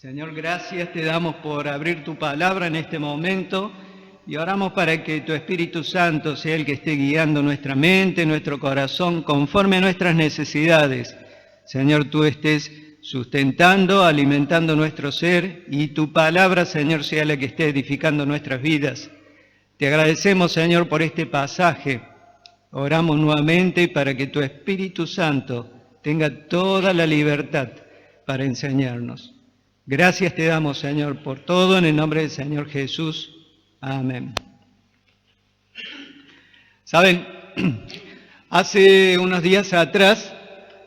Señor, gracias te damos por abrir tu palabra en este momento y oramos para que tu Espíritu Santo sea el que esté guiando nuestra mente, nuestro corazón, conforme a nuestras necesidades. Señor, tú estés sustentando, alimentando nuestro ser y tu palabra, Señor, sea la que esté edificando nuestras vidas. Te agradecemos, Señor, por este pasaje. Oramos nuevamente para que tu Espíritu Santo tenga toda la libertad para enseñarnos. Gracias te damos, Señor, por todo, en el nombre del Señor Jesús. Amén. Saben, hace unos días atrás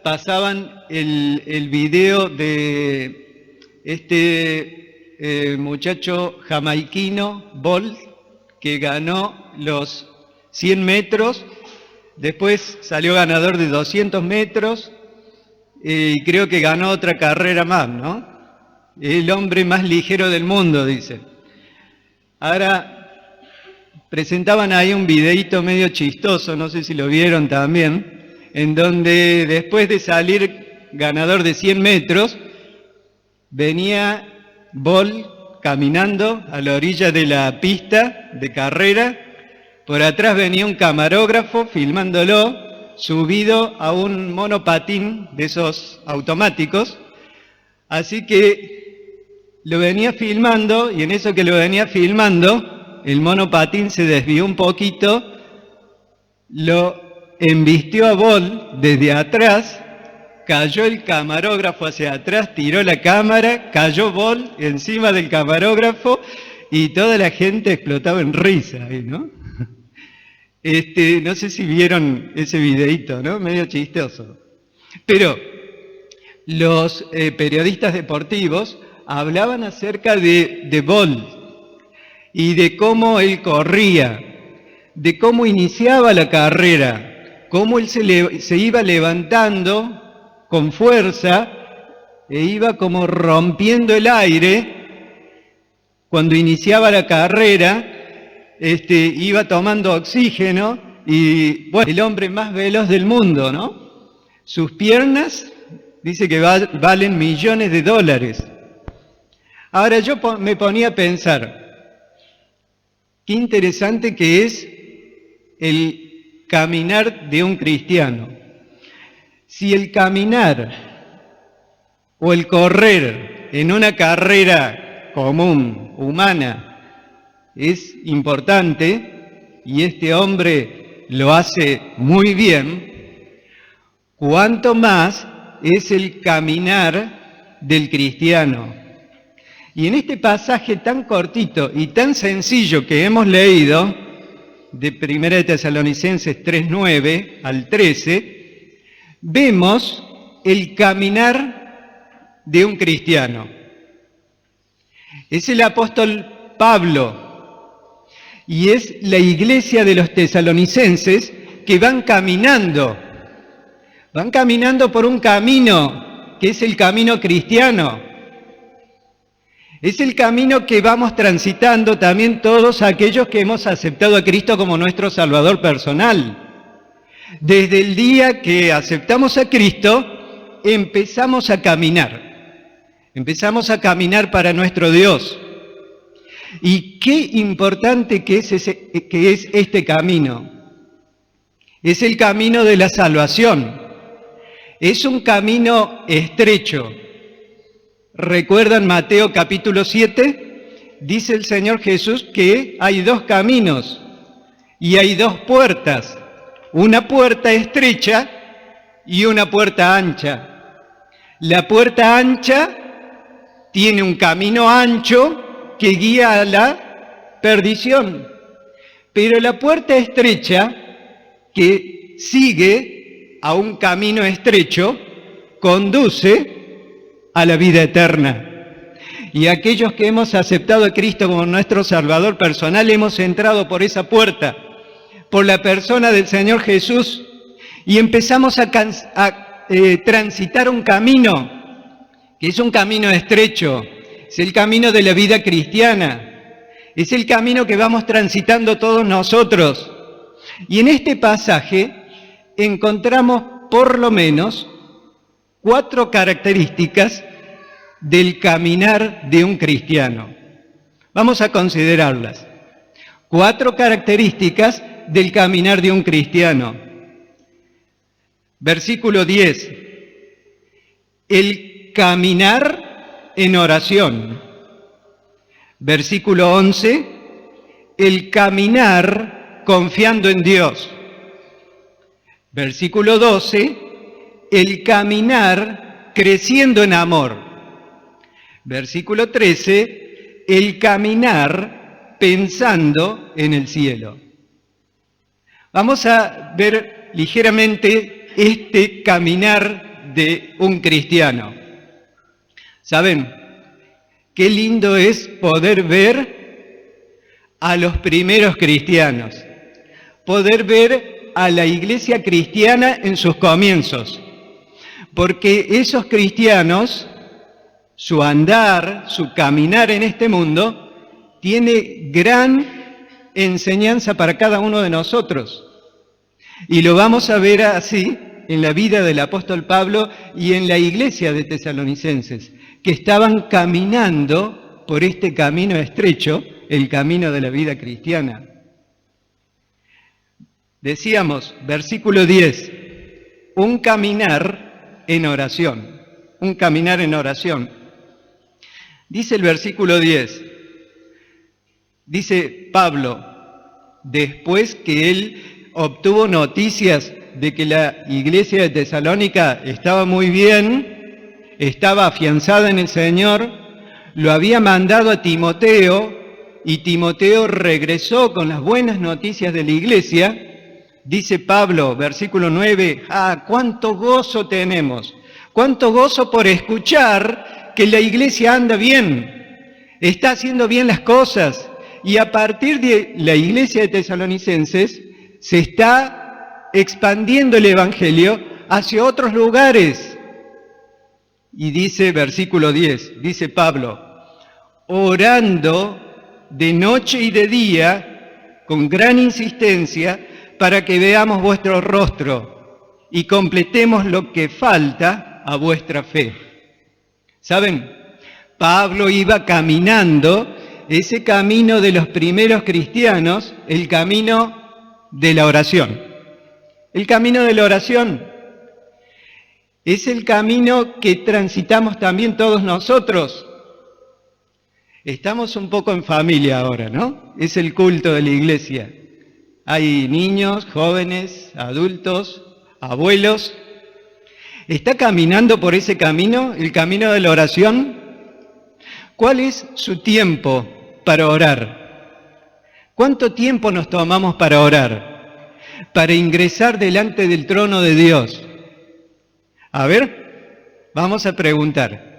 pasaban el video de este muchacho jamaiquino, Bolt, que ganó los 100 metros, después salió ganador de 200 metros y creo que ganó otra carrera más, ¿no? El hombre más ligero del mundo, dice. Ahora, presentaban ahí un videíto medio chistoso, no sé si lo vieron también, en donde después de salir ganador de 100 metros, venía Bolt caminando a la orilla de la pista de carrera. Por atrás venía un camarógrafo filmándolo, subido a un monopatín de esos automáticos. Así que lo venía filmando, y en eso que lo venía filmando, el monopatín se desvió un poquito, lo embistió a Bolt desde atrás, cayó el camarógrafo hacia atrás, tiró la cámara, cayó Bolt encima del camarógrafo y toda la gente explotaba en risa, ¿no? No sé si vieron ese videíto, ¿no? Medio chistoso. Pero los periodistas deportivos hablaban acerca de Bolt y de cómo él corría, de cómo iniciaba la carrera, cómo él se iba levantando con fuerza e iba como rompiendo el aire cuando iniciaba la carrera. Iba tomando oxígeno y, bueno, el hombre más veloz del mundo, ¿no? Sus piernas, dice que valen millones de dólares. Ahora yo me ponía a pensar, qué interesante que es el caminar de un cristiano. Si el caminar o el correr en una carrera común, humana, es importante, y este hombre lo hace muy bien, cuánto más es el caminar del cristiano. Y en este pasaje tan cortito y tan sencillo que hemos leído, de 1 Tesalonicenses 3:9 al 13, vemos el caminar de un cristiano. Es el apóstol Pablo, y es la iglesia de los tesalonicenses que van caminando por un camino que es el camino cristiano. Es el camino que vamos transitando también todos aquellos que hemos aceptado a Cristo como nuestro Salvador personal. Desde el día que aceptamos a Cristo, empezamos a caminar para nuestro Dios. Y qué importante que es este camino. Es el camino de la salvación. Es un camino estrecho. ¿Recuerdan Mateo capítulo 7? Dice el Señor Jesús que hay dos caminos y hay dos puertas. Una puerta estrecha y una puerta ancha. La puerta ancha tiene un camino ancho que guía a la perdición. Pero la puerta estrecha, que sigue a un camino estrecho, conduce a la vida eterna. Y aquellos que hemos aceptado a Cristo como nuestro Salvador personal, hemos entrado por esa puerta, por la persona del Señor Jesús, y empezamos a transitar un camino, que es un camino estrecho. Es el camino de la vida cristiana. Es el camino que vamos transitando todos nosotros. Y en este pasaje encontramos por lo menos 4 características del caminar de un cristiano. Vamos a considerarlas. 4 características del caminar de un cristiano. Versículo 10. El caminar en oración. Versículo 11. El caminar confiando en Dios. Versículo 12. El caminar creciendo en amor. Versículo 13. El caminar pensando en el cielo. Vamos a ver ligeramente este caminar de un cristiano. ¿Saben? Qué lindo es poder ver a los primeros cristianos, poder ver a la iglesia cristiana en sus comienzos, porque esos cristianos, su andar, su caminar en este mundo, tiene gran enseñanza para cada uno de nosotros. Y lo vamos a ver así en la vida del apóstol Pablo y en la iglesia de Tesalonicenses, que estaban caminando por este camino estrecho, el camino de la vida cristiana. Decíamos, versículo 10, un caminar en oración, un caminar en oración. Dice el versículo 10, dice Pablo, después que él obtuvo noticias de que la iglesia de Tesalónica estaba muy bien, estaba afianzada en el Señor, lo había mandado a Timoteo y Timoteo regresó con las buenas noticias de la iglesia. Dice Pablo, versículo 9, cuánto gozo tenemos, cuánto gozo por escuchar que la iglesia anda bien, está haciendo bien las cosas, y a partir de la iglesia de Tesalonicenses se está expandiendo el evangelio hacia otros lugares. Y dice, versículo 10, dice Pablo, orando de noche y de día, con gran insistencia, para que veamos vuestro rostro y completemos lo que falta a vuestra fe. ¿Saben? Pablo iba caminando ese camino de los primeros cristianos, el camino de la oración. El camino de la oración es el camino que transitamos también todos nosotros. Estamos un poco en familia ahora, ¿no? Es el culto de la iglesia. Hay niños, jóvenes, adultos, abuelos. ¿Está caminando por ese camino, el camino de la oración? ¿Cuál es su tiempo para orar? ¿Cuánto tiempo nos tomamos para orar? Para ingresar delante del trono de Dios. A ver, vamos a preguntar.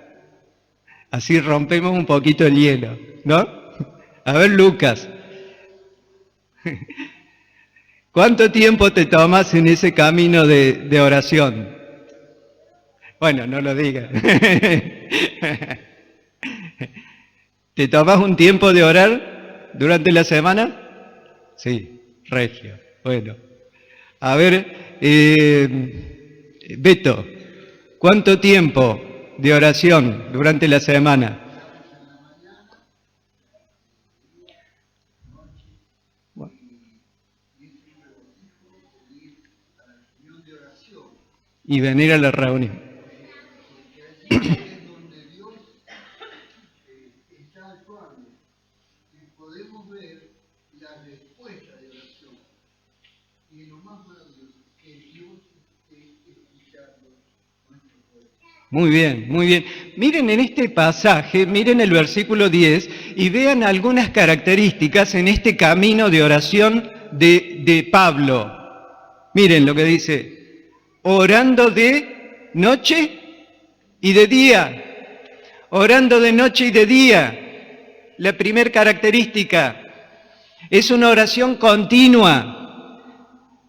Así rompemos un poquito el hielo, ¿no? A ver, Lucas. ¿Cuánto tiempo te tomas en ese camino de oración? Bueno, no lo digas. ¿Te tomas un tiempo de orar durante la semana? Sí, regio. Bueno. A ver, Beto, ¿cuánto tiempo de oración durante la semana? Y venir a la reunión. Muy bien, muy bien. Miren en este pasaje, miren el versículo 10 y vean algunas características en este camino de oración de Pablo. Miren lo que dice, orando de noche y de día. Orando de noche y de día. La primera característica es una oración continua.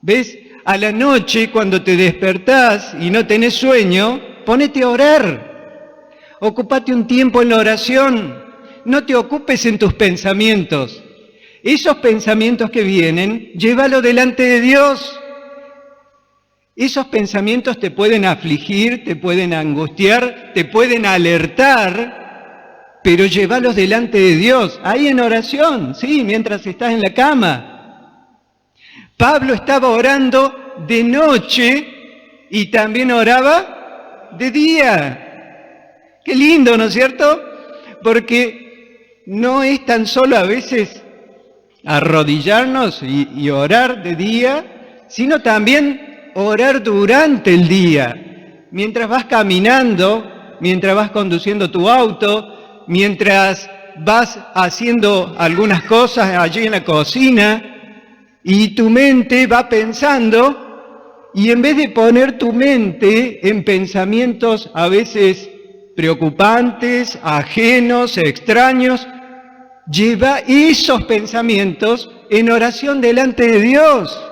¿Ves? A la noche, cuando te despertás y no tenés sueño, ponete a orar. Ocupate un tiempo en la oración. No te ocupes en tus pensamientos. Esos pensamientos que vienen, llévalo delante de Dios. Esos pensamientos te pueden afligir, te pueden angustiar, te pueden alertar, pero llévalos delante de Dios, ahí en oración, sí, mientras estás en la cama. Pablo estaba orando de noche y también oraba de día. Qué lindo, ¿no es cierto? Porque no es tan solo a veces arrodillarnos y orar de día, sino también orar durante el día, mientras vas caminando, mientras vas conduciendo tu auto, mientras vas haciendo algunas cosas allí en la cocina, y tu mente va pensando, y en vez de poner tu mente en pensamientos a veces preocupantes, ajenos, extraños, lleva esos pensamientos en oración delante de Dios.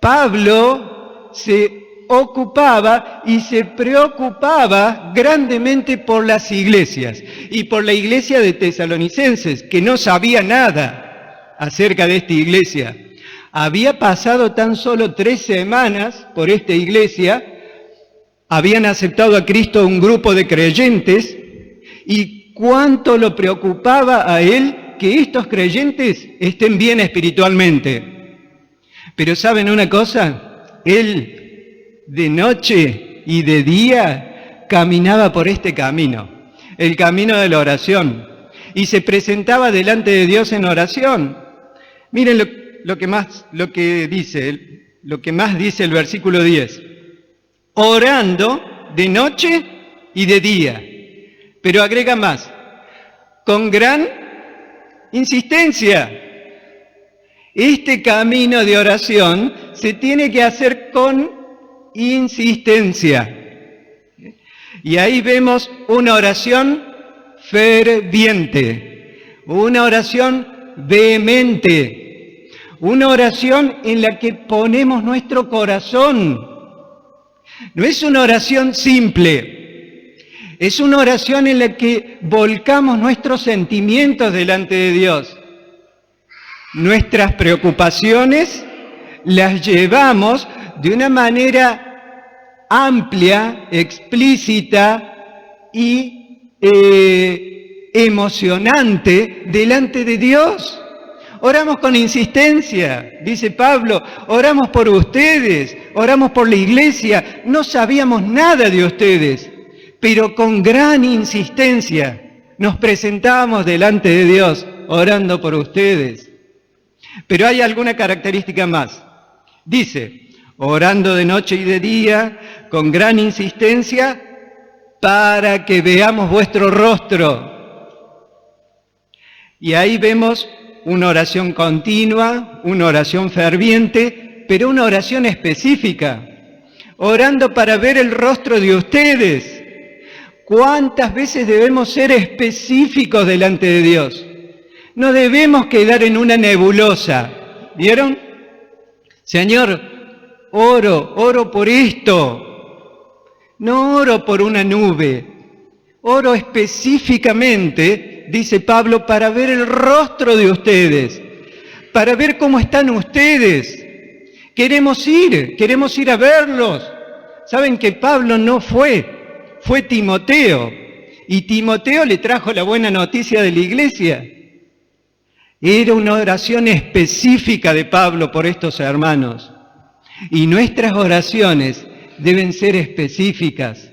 Pablo se ocupaba y se preocupaba grandemente por las iglesias y por la iglesia de Tesalonicenses, que no sabía nada acerca de esta iglesia. Había pasado tan solo 3 semanas por esta iglesia, habían aceptado a Cristo un grupo de creyentes, y cuánto lo preocupaba a él que estos creyentes estén bien espiritualmente. Pero ¿saben una cosa? Él de noche y de día caminaba por este camino, el camino de la oración, y se presentaba delante de Dios en oración. Miren lo que más dice el versículo 10. Orando de noche y de día. Pero agrega más, con gran insistencia. Este camino de oración se tiene que hacer con insistencia. Y ahí vemos una oración ferviente, una oración vehemente, una oración en la que ponemos nuestro corazón. No es una oración simple, es una oración en la que volcamos nuestros sentimientos delante de Dios. Nuestras preocupaciones las llevamos de una manera amplia, explícita y emocionante delante de Dios. Oramos con insistencia, dice Pablo, oramos por ustedes, oramos por la iglesia, no sabíamos nada de ustedes, pero con gran insistencia nos presentábamos delante de Dios, orando por ustedes. Pero hay alguna característica más. Dice, orando de noche y de día, con gran insistencia, para que veamos vuestro rostro. Y ahí vemos una oración continua, una oración ferviente, pero una oración específica. Orando para ver el rostro de ustedes. ¿Cuántas veces debemos ser específicos delante de Dios? No debemos quedar en una nebulosa. ¿Vieron? Señor, oro por esto. No oro por una nube. Oro específicamente, dice Pablo, para ver el rostro de ustedes, para ver cómo están ustedes. Queremos ir a verlos. ¿Saben que Pablo no fue? Fue Timoteo. Y Timoteo le trajo la buena noticia de la iglesia. Era una oración específica de Pablo por estos hermanos. Y nuestras oraciones deben ser específicas.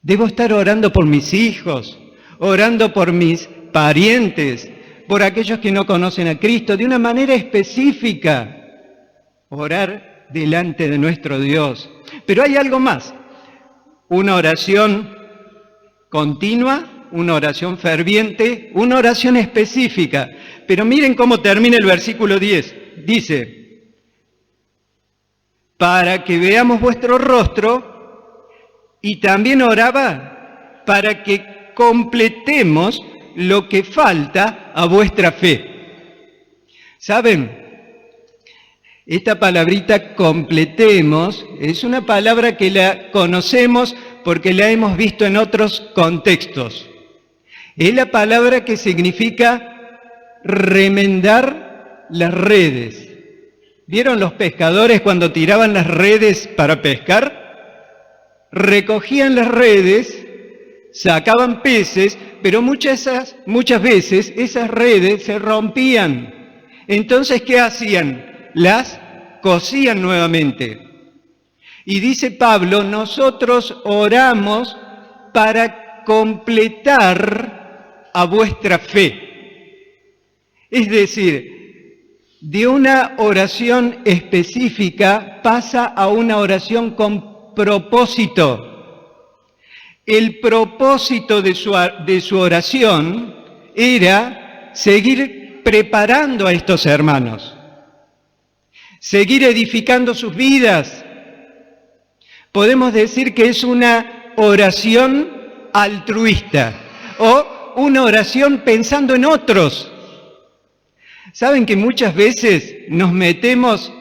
Debo estar orando por mis hijos, orando por mis parientes, por aquellos que no conocen a Cristo, de una manera específica. Orar delante de nuestro Dios. Pero hay algo más. Una oración continua, una oración ferviente, una oración específica. Pero miren cómo termina el versículo 10. Dice, para que veamos vuestro rostro, y también oraba para que completemos lo que falta a vuestra fe. ¿Saben? Esta palabrita completemos es una palabra que la conocemos porque la hemos visto en otros contextos. Es la palabra que significa remendar las redes. ¿Vieron los pescadores cuando tiraban las redes para pescar? Recogían las redes, sacaban peces, pero muchas veces esas redes se rompían. Entonces, ¿qué hacían? Las cosían nuevamente. Y dice Pablo, nosotros oramos para completar a vuestra fe. Es decir, de una oración específica pasa a una oración con propósito. El propósito de su oración era seguir preparando a estos hermanos, seguir edificando sus vidas. Podemos decir que es una oración altruista o una oración pensando en otros. ¿Saben que muchas veces nos metemos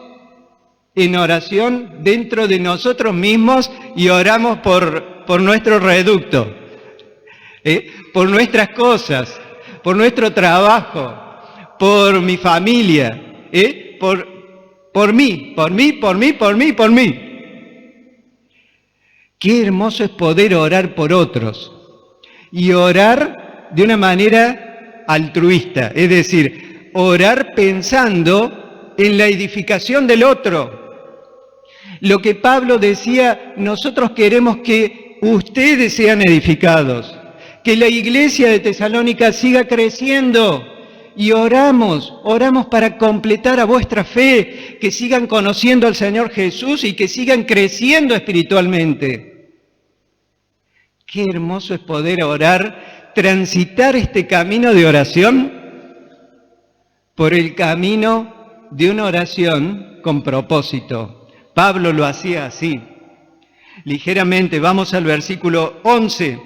en oración dentro de nosotros mismos y oramos por nuestro reducto, por nuestras cosas, por nuestro trabajo, por mi familia, por mí? Qué hermoso es poder orar por otros y orar de una manera altruista, es decir, orar pensando en la edificación del otro. Lo que Pablo decía, nosotros queremos que ustedes sean edificados, que la iglesia de Tesalónica siga creciendo y oramos para completar a vuestra fe, que sigan conociendo al Señor Jesús y que sigan creciendo espiritualmente. Qué hermoso es poder orar, transitar este camino de oración por el camino de una oración con propósito. Pablo lo hacía así. Ligeramente, vamos al versículo 11.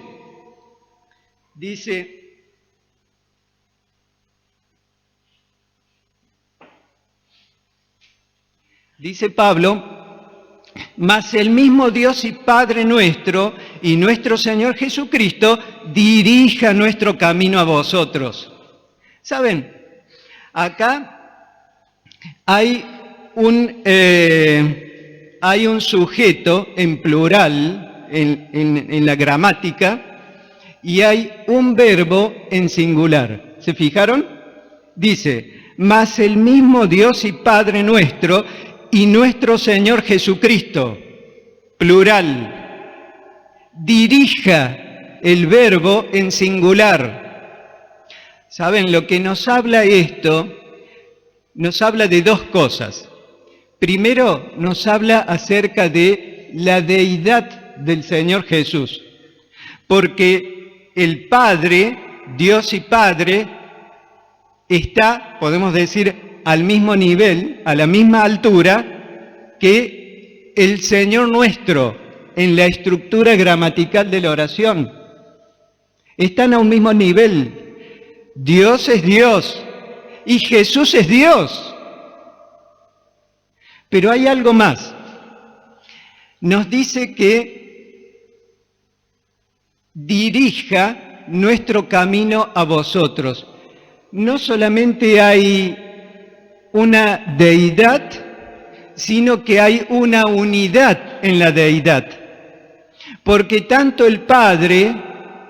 Dice Pablo, mas el mismo Dios y Padre nuestro y nuestro Señor Jesucristo dirija nuestro camino a vosotros. ¿Saben? Acá hay un sujeto en plural en la gramática y hay un verbo en singular. ¿Se fijaron? Dice, mas el mismo Dios y Padre nuestro y nuestro Señor Jesucristo, plural, dirija el verbo en singular. ¿Saben? Lo que nos habla esto, nos habla de dos cosas. Primero, nos habla acerca de la deidad del Señor Jesús. Porque el Padre, Dios y Padre, está, podemos decir, al mismo nivel, a la misma altura que el Señor nuestro en la estructura gramatical de la oración. Están a un mismo nivel. Dios es Dios y Jesús es Dios. Pero hay algo más. Nos dice que dirija nuestro camino a vosotros. No solamente hay una deidad, sino que hay una unidad en la deidad. Porque tanto el Padre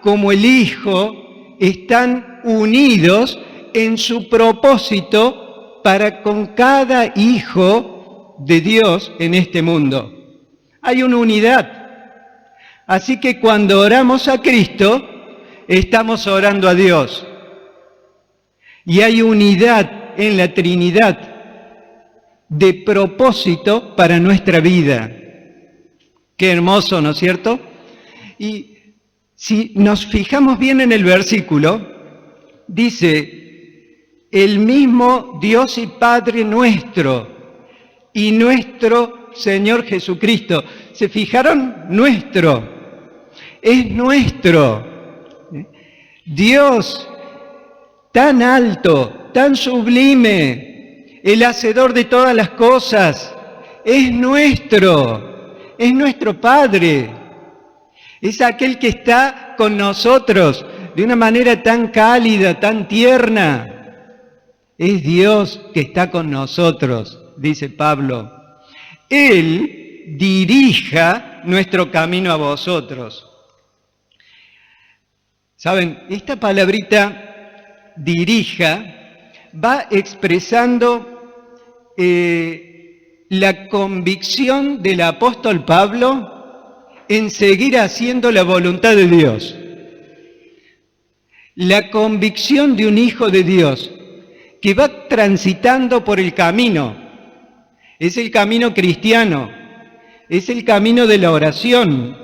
como el Hijo están unidos en su propósito para con cada hijo de Dios en este mundo. Hay una unidad. Así que cuando oramos a Cristo, estamos orando a Dios. Y hay unidad en la Trinidad de propósito para nuestra vida. Qué hermoso, ¿no es cierto? Y si nos fijamos bien en el versículo, dice, el mismo Dios y Padre nuestro y nuestro Señor Jesucristo. ¿Se fijaron? Nuestro. Es nuestro. Dios tan alto, tan sublime, el hacedor de todas las cosas, es nuestro Padre. Es aquel que está con nosotros de una manera tan cálida, tan tierna. Es Dios que está con nosotros dice Pablo, Él dirija nuestro camino a vosotros. ¿Saben? Esta palabrita dirija va expresando la convicción del apóstol Pablo en seguir haciendo la voluntad de Dios. La convicción de un hijo de Dios que va transitando por el camino. Es el camino cristiano, es el camino de la oración,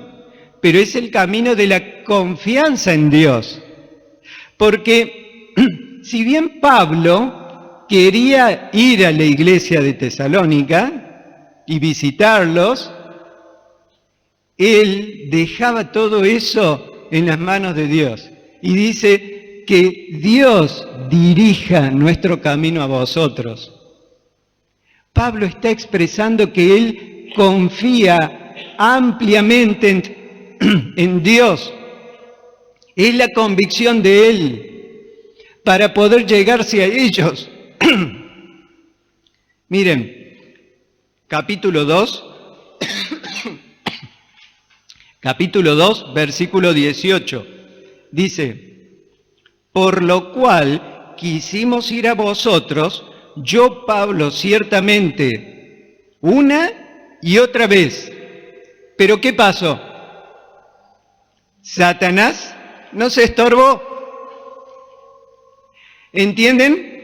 pero es el camino de la confianza en Dios. Porque si bien Pablo quería ir a la iglesia de Tesalónica y visitarlos, él dejaba todo eso en las manos de Dios. Y dice que Dios dirija nuestro camino a vosotros. Pablo está expresando que él confía ampliamente en Dios. Es la convicción de él para poder llegarse a ellos. Miren, capítulo 2, versículo 18, dice, por lo cual quisimos ir a vosotros, yo, Pablo, ciertamente, una y otra vez. ¿Pero qué pasó? Satanás nos estorbó. ¿Entienden?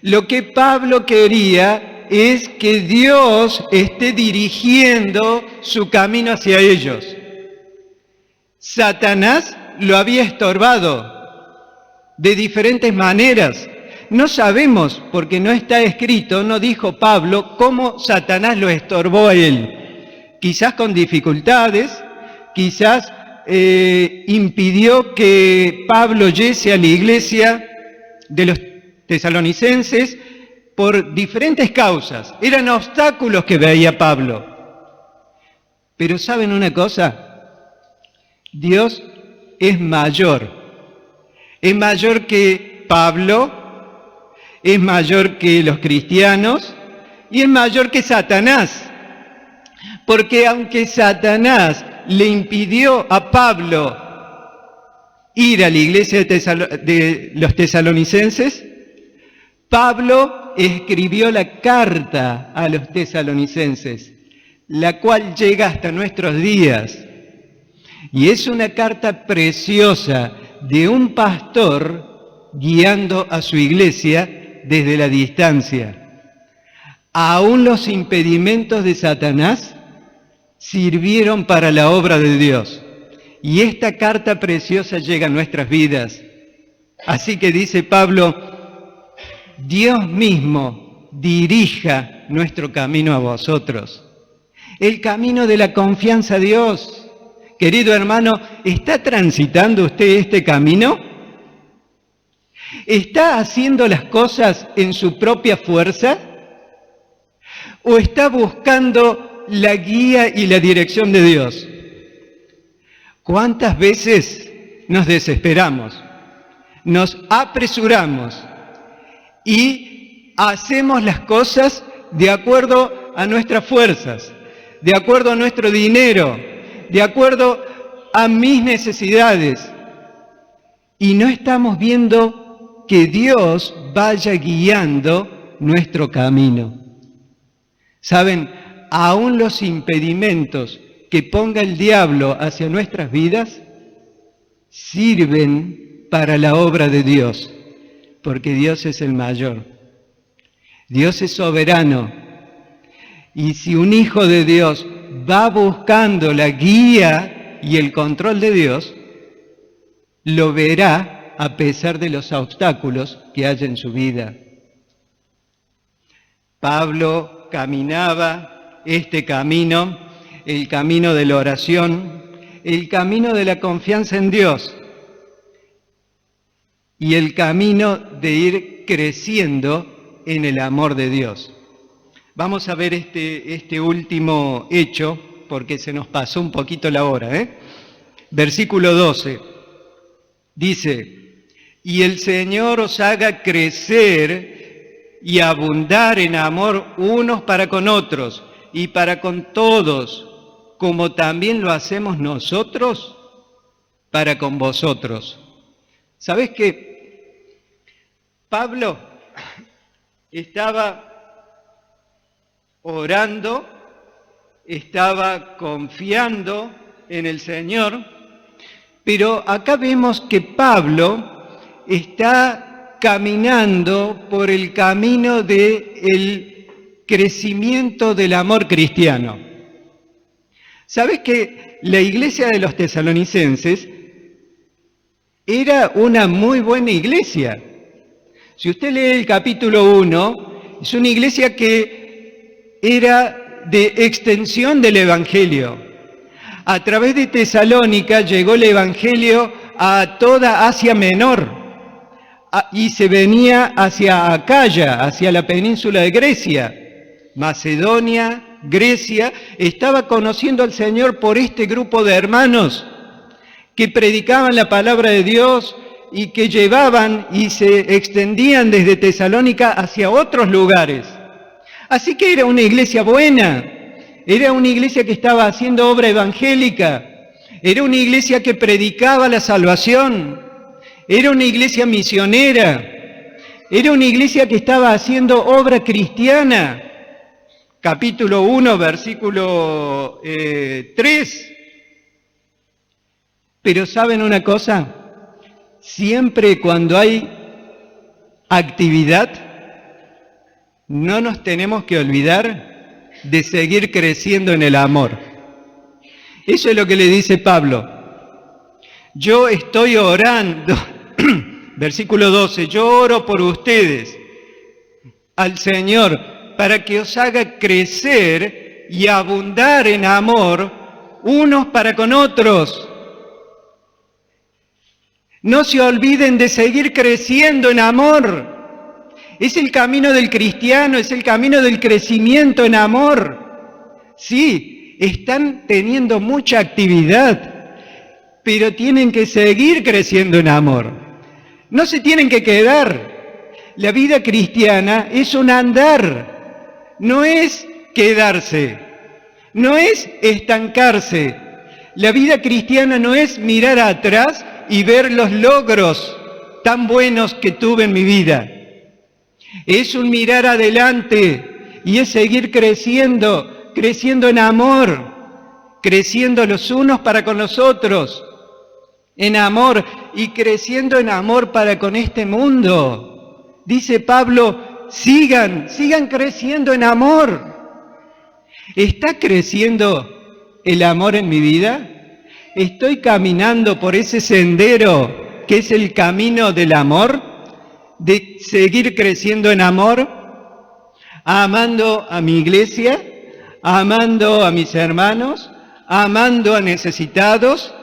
Lo que Pablo quería es que Dios esté dirigiendo su camino hacia ellos. Satanás lo había estorbado de diferentes maneras. No sabemos, porque no está escrito, no dijo Pablo, cómo Satanás lo estorbó a él. Quizás con dificultades, quizás impidió que Pablo yese a la iglesia de los tesalonicenses por diferentes causas. Eran obstáculos que veía Pablo. Pero ¿saben una cosa? Dios es mayor. Es mayor que Pablo, es mayor que los cristianos y es mayor que Satanás. Porque aunque Satanás le impidió a Pablo ir a la iglesia de los tesalonicenses, Pablo escribió la carta a los tesalonicenses, la cual llega hasta nuestros días. Y es una carta preciosa de un pastor guiando a su iglesia desde la distancia. Aún los impedimentos de Satanás sirvieron para la obra de Dios. Y esta carta preciosa llega a nuestras vidas. Así que dice Pablo, Dios mismo dirija nuestro camino a vosotros. El camino de la confianza a Dios. Querido hermano, ¿está transitando usted este camino? ¿Está haciendo las cosas en su propia fuerza? ¿O está buscando la guía y la dirección de Dios? ¿Cuántas veces nos desesperamos, nos apresuramos y hacemos las cosas de acuerdo a nuestras fuerzas, de acuerdo a nuestro dinero, de acuerdo a mis necesidades? Y no estamos viendo que Dios vaya guiando nuestro camino. ¿Saben? Aún los impedimentos que ponga el diablo hacia nuestras vidas sirven para la obra de Dios, porque Dios es el mayor. Dios es soberano. Y si un hijo de Dios va buscando la guía y el control de Dios, lo verá a pesar de los obstáculos que haya en su vida. Pablo caminaba este camino, el camino de la oración, el camino de la confianza en Dios y el camino de ir creciendo en el amor de Dios. Vamos a ver este último hecho, porque se nos pasó un poquito la hora. Versículo 12, dice, y el Señor os haga crecer y abundar en amor unos para con otros y para con todos, como también lo hacemos nosotros para con vosotros. ¿Sabés que Pablo estaba orando, estaba confiando en el Señor, pero acá vemos que Pablo está caminando por el camino del crecimiento del amor cristiano. ¿Sabés que la iglesia de los tesalonicenses era una muy buena iglesia? Si usted lee el capítulo 1, es una iglesia que era de extensión del Evangelio. A través de Tesalónica llegó el Evangelio a toda Asia Menor y se venía hacia Acaya, hacia la península de Grecia. Macedonia, Grecia, estaba conociendo al Señor por este grupo de hermanos que predicaban la palabra de Dios y que llevaban y se extendían desde Tesalónica hacia otros lugares. Así que era una iglesia buena, era una iglesia que estaba haciendo obra evangélica, era una iglesia que predicaba la salvación, era una iglesia misionera, era una iglesia que estaba haciendo obra cristiana. Capítulo 1, versículo 3. Pero ¿saben una cosa? Siempre cuando hay actividad, no nos tenemos que olvidar de seguir creciendo en el amor. Eso es lo que le dice Pablo. Yo estoy orando, versículo 12, yo oro por ustedes al Señor para que os haga crecer y abundar en amor unos para con otros. No se olviden de seguir creciendo en amor. Es el camino del cristiano, es el camino del crecimiento en amor. Sí, están teniendo mucha actividad, pero tienen que seguir creciendo en amor. No se tienen que quedar. La vida cristiana es un andar, no es quedarse, no es estancarse. La vida cristiana no es mirar atrás y ver los logros tan buenos que tuve en mi vida. Es un mirar adelante y es seguir creciendo, creciendo en amor, creciendo los unos para con los otros, en amor y creciendo en amor para con este mundo. Dice Pablo, sigan creciendo en amor. ¿Está creciendo el amor en mi vida? ¿Estoy caminando por ese sendero que es el camino del amor? ¿De seguir creciendo en amor? Amando a mi iglesia, amando a mis hermanos, amando a necesitados,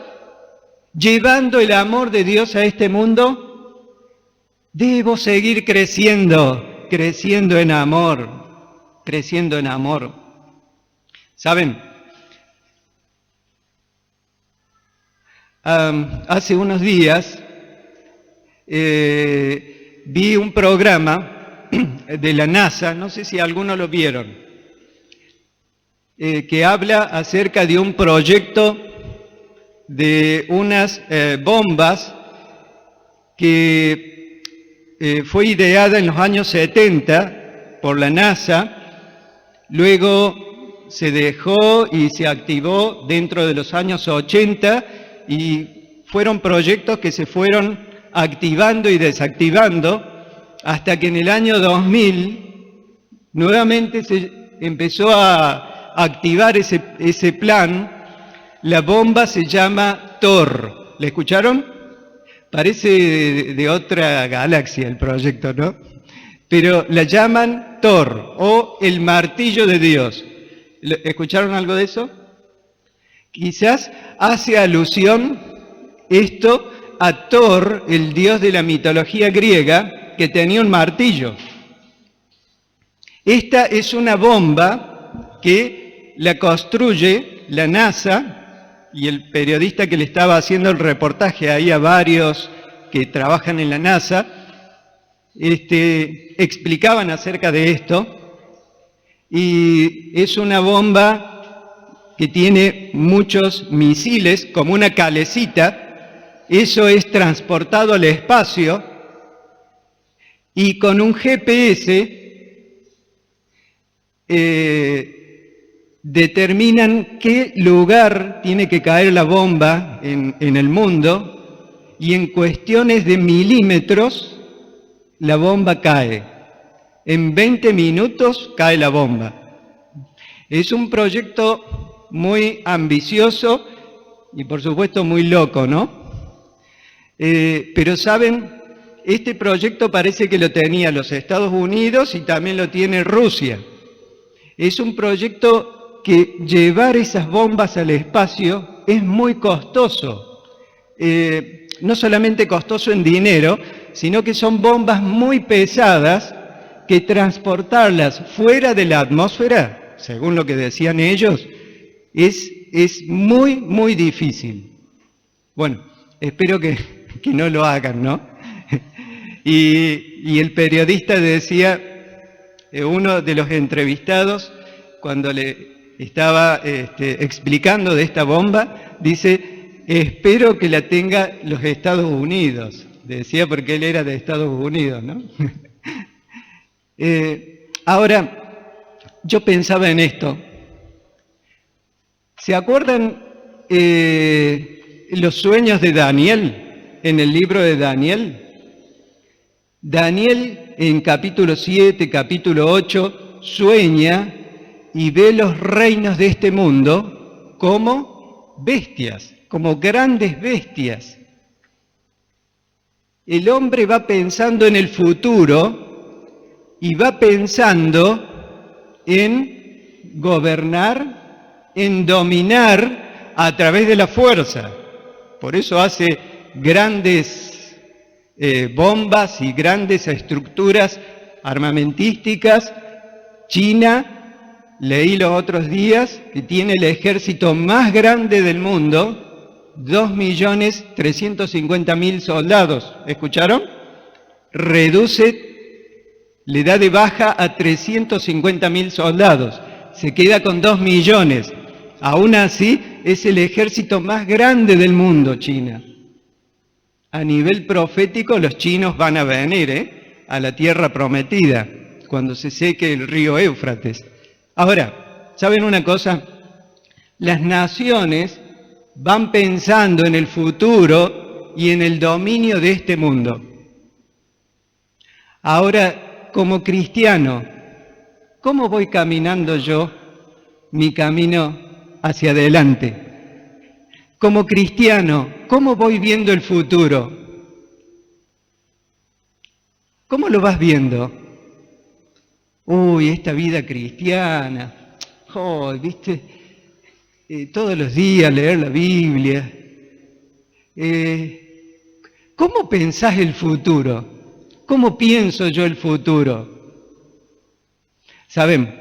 llevando el amor de Dios a este mundo. Debo seguir creciendo, creciendo en amor, creciendo en amor. ¿Saben? Hace unos días vi un programa de la NASA, no sé si algunos lo vieron, que habla acerca de un proyecto de unas bombas que fue ideada en los años 70 por la NASA, luego se dejó y se activó dentro de los años 80 y fueron proyectos que se fueron activando y desactivando hasta que en el año 2000 nuevamente se empezó a activar ese plan. La bomba se llama Thor. ¿La escucharon? Parece de otra galaxia el proyecto, ¿no? Pero la llaman Thor o el martillo de Dios. ¿Escucharon algo de eso? Quizás hace alusión esto a Thor, el dios de la mitología griega, que tenía un martillo. Esta es una bomba que la construye la NASA, y el periodista que le estaba haciendo el reportaje ahí a varios que trabajan en la NASA, explicaban acerca de esto, y es una bomba que tiene muchos misiles, como una calecita. Eso es transportado al espacio, y con un GPS determinan qué lugar tiene que caer la bomba en el mundo, y en cuestiones de milímetros la bomba cae. En 20 minutos cae la bomba. Es un proyecto muy ambicioso y por supuesto muy loco, ¿no? Pero saben, este proyecto parece que lo tenía los Estados Unidos y también lo tiene Rusia. Es un proyecto que llevar esas bombas al espacio es muy costoso. No solamente costoso en dinero, sino que son bombas muy pesadas que transportarlas fuera de la atmósfera, según lo que decían ellos, es muy, muy difícil. Bueno, espero que no lo hagan, ¿no? Y el periodista decía, uno de los entrevistados, cuando le estaba explicando de esta bomba, dice, espero que la tenga los Estados Unidos. Decía porque él era de Estados Unidos, ¿no? Ahora, yo pensaba en esto. ¿Se acuerdan los sueños de Daniel en el libro de Daniel? Daniel en capítulo 7, capítulo 8, sueña y ve los reinos de este mundo como bestias, como grandes bestias. El hombre va pensando en el futuro y va pensando en gobernar, en dominar a través de la fuerza. Por eso hace grandes bombas y grandes estructuras armamentísticas. China, leí los otros días, que tiene el ejército más grande del mundo, 2.350.000 soldados. ¿Escucharon? Le da de baja a 350.000 soldados. Se queda con 2 millones. Aún así, es el ejército más grande del mundo, China. A nivel profético, los chinos van a venir a la tierra prometida, cuando se seque el río Éufrates. Ahora, ¿saben una cosa? Las naciones van pensando en el futuro y en el dominio de este mundo. Ahora, como cristiano, ¿cómo voy caminando yo mi camino hacia adelante? Como cristiano, ¿cómo voy viendo el futuro? ¿Cómo lo vas viendo? Uy, esta vida cristiana, ¿viste? Todos los días leer la Biblia. ¿Cómo pensás el futuro? ¿Cómo pienso yo el futuro? ¿Saben?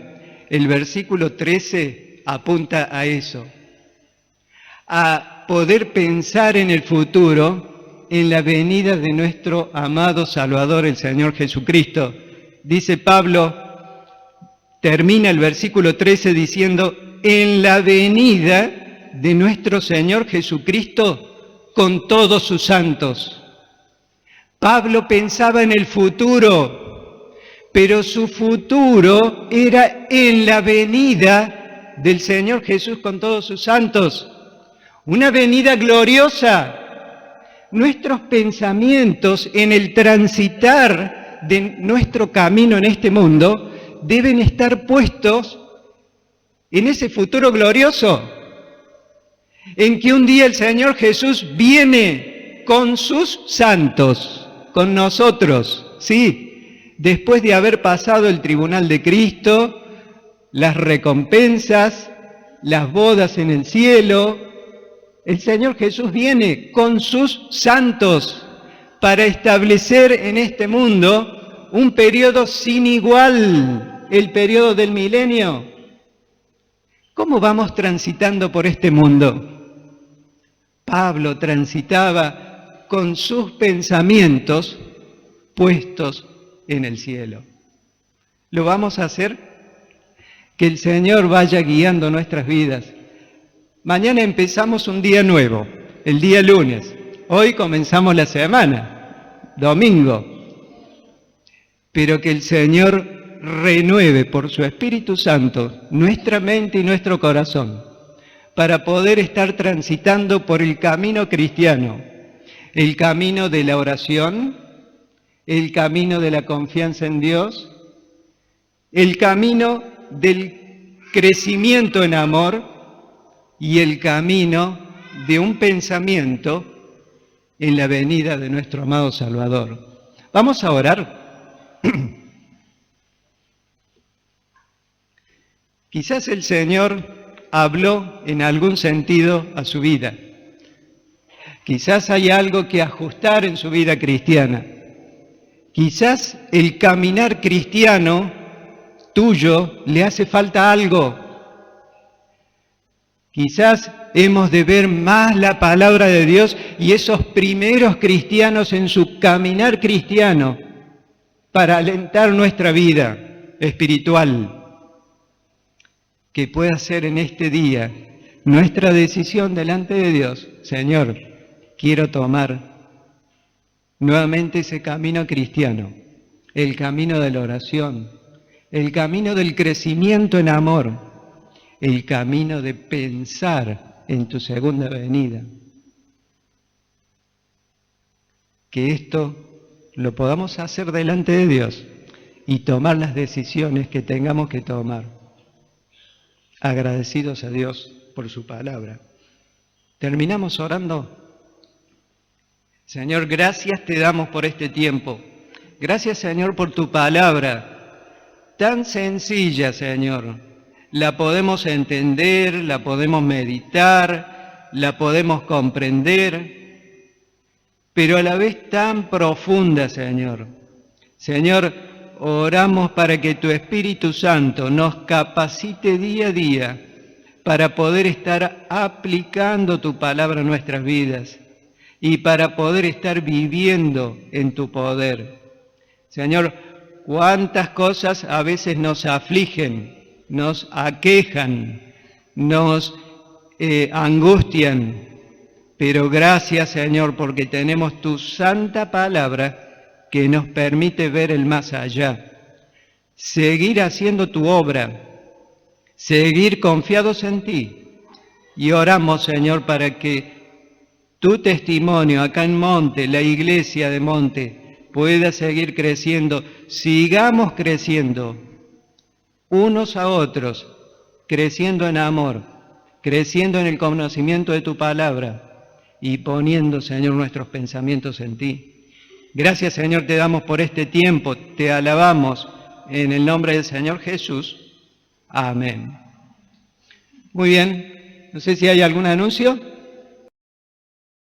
El versículo 13 apunta a eso, a poder pensar en el futuro, en la venida de nuestro amado Salvador, el Señor Jesucristo. Dice Pablo, termina el versículo 13 diciendo, en la venida de nuestro Señor Jesucristo con todos sus santos. Pablo pensaba en el futuro, pero su futuro era en la venida del Señor Jesús con todos sus santos. Una venida gloriosa. Nuestros pensamientos en el transitar de nuestro camino en este mundo deben estar puestos en ese futuro glorioso, en que un día el Señor Jesús viene con sus santos, con nosotros, sí, después de haber pasado el tribunal de Cristo, las recompensas, las bodas en el cielo. El Señor Jesús viene con sus santos para establecer en este mundo un periodo sin igual, el periodo del milenio. ¿Cómo vamos transitando por este mundo? Pablo transitaba con sus pensamientos puestos en el cielo. Lo vamos a hacer, que el Señor vaya guiando nuestras vidas. Mañana empezamos un día nuevo, el día lunes. Hoy comenzamos la semana, domingo. Pero que el Señor renueve por su Espíritu Santo nuestra mente y nuestro corazón para poder estar transitando por el camino cristiano, el camino de la oración, el camino de la confianza en Dios, el camino del crecimiento en amor y el camino de un pensamiento en la venida de nuestro amado Salvador. Vamos a orar. Quizás el Señor habló en algún sentido a su vida. Quizás hay algo que ajustar en su vida cristiana. Quizás el caminar cristiano tuyo le hace falta algo. Quizás hemos de ver más la palabra de Dios y esos primeros cristianos en su caminar cristiano para alentar nuestra vida espiritual. Que pueda ser en este día nuestra decisión delante de Dios. Señor, quiero tomar nuevamente ese camino cristiano, el camino de la oración, el camino del crecimiento en amor, el camino de pensar en tu segunda venida. Que esto lo podamos hacer delante de Dios y tomar las decisiones que tengamos que tomar. Agradecidos a Dios por su palabra. Terminamos orando. Señor, gracias te damos por este tiempo. Gracias, Señor, por tu palabra. Tan sencilla, Señor. La podemos entender, la podemos meditar, la podemos comprender, pero a la vez tan profunda, Señor. Señor, oramos para que tu Espíritu Santo nos capacite día a día para poder estar aplicando tu palabra en nuestras vidas y para poder estar viviendo en tu poder. Señor, cuántas cosas a veces nos afligen, nos aquejan, nos angustian, pero gracias, Señor, porque tenemos tu santa palabra que nos permite ver el más allá, seguir haciendo tu obra, seguir confiados en ti. Y oramos, Señor, para que tu testimonio acá en Monte, la iglesia de Monte, pueda seguir creciendo. Sigamos creciendo unos a otros, creciendo en amor, creciendo en el conocimiento de tu palabra y poniendo, Señor, nuestros pensamientos en ti. Gracias, Señor, te damos por este tiempo, te alabamos en el nombre del Señor Jesús. Amén. Muy bien, no sé si hay algún anuncio.